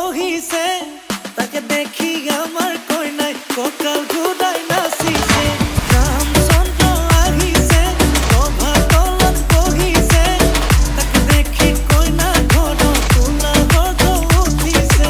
বহিছে তাকে দেখি আমার কই নাই ককাল ঘুরাই নাচিছে রামচন্দ্র আহিছে প্রভা তলত বহিছে তাকে দেখি কই না ঘর তোলা গর্গ উঠিছে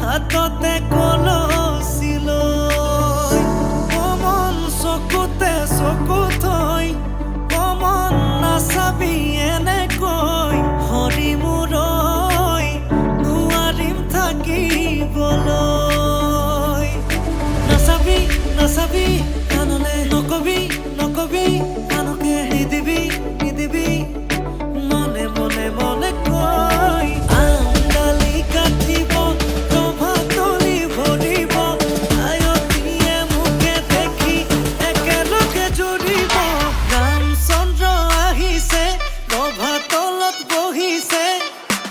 হাততে কলছিল কমন চকুতে চকু থৈ কমন নাচাবি এনেকৈ হৰি মূৰৈ নোৱাৰিম থাকিবলৈ নাচাবি নাচাবি কাণলে নকবি নকবি কাণকে নিদিবি নিদিবি মনে মনে মনে কৈ আঙালি কাটিব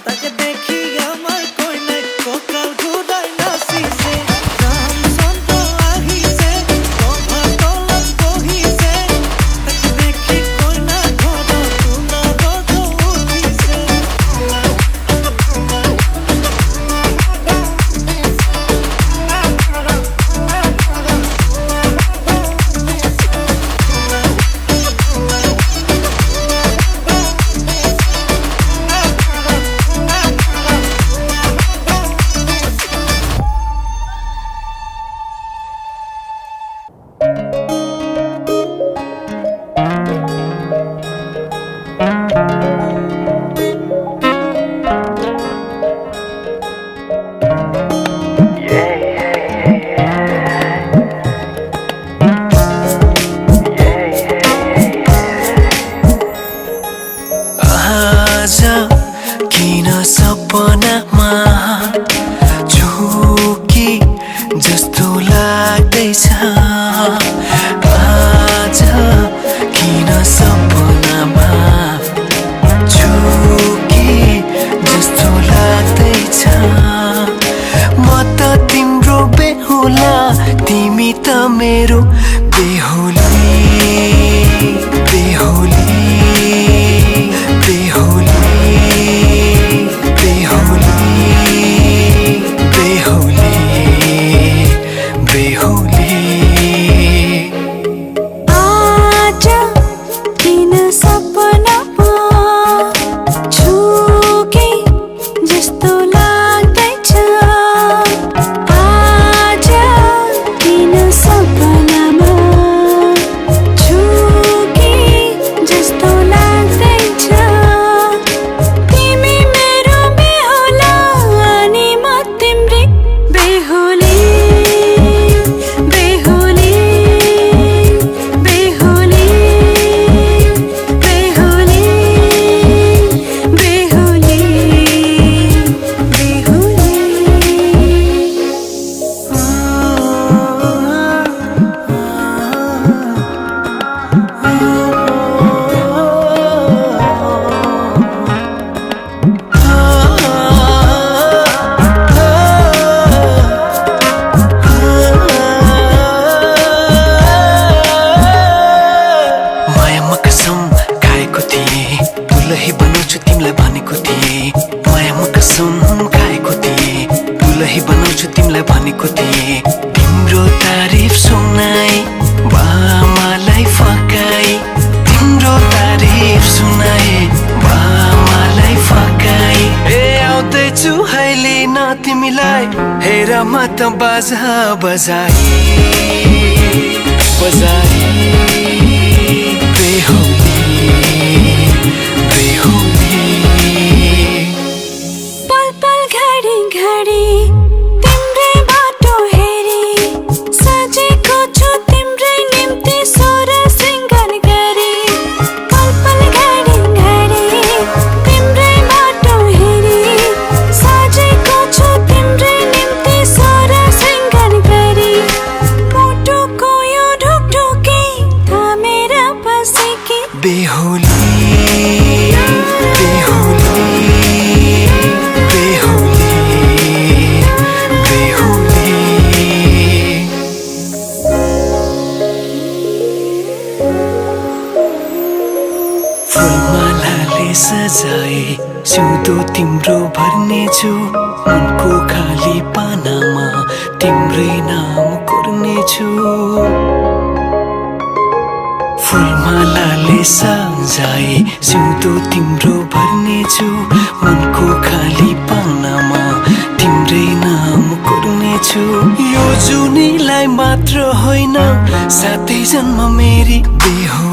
তাকে দেখি আমার কই নাই ককাল ঘুরাই নাচিছে রামচন্দ্র আহিছে প্রভা তলত বহিছে তাকে দেখি কই না ঘর তোলা গর্গ উঠিছে किन सपनामा झुकी जस्तो लाग्दैछ आज किन सपनामा झुकी जस्तो लाग्दैछ म त तिम्रो बेहुला तिमी त मेरो बेहुली बेहुली तिम्रो तारिफ सुनाई बामालाई फकाई तिम्रो तारिफ सुनाई बामालाई फकाई ए आउँदैछु अहिले न तिमीलाई हेर म त बाजा बजाई बजाई बेहुली बेहुली सिउँदो तिम्रो भर्नेछु मनको खाली पानामा तिम्रै नाम कोर्नेछु फुलमालाले सजाए सिउँदो तिम्रो भर्नेछु मनको खाली पानामा तिम्रै नाम कोर्नेछु यो जुनीलाई मात्र होइन सातै जन्म मेरी बेहो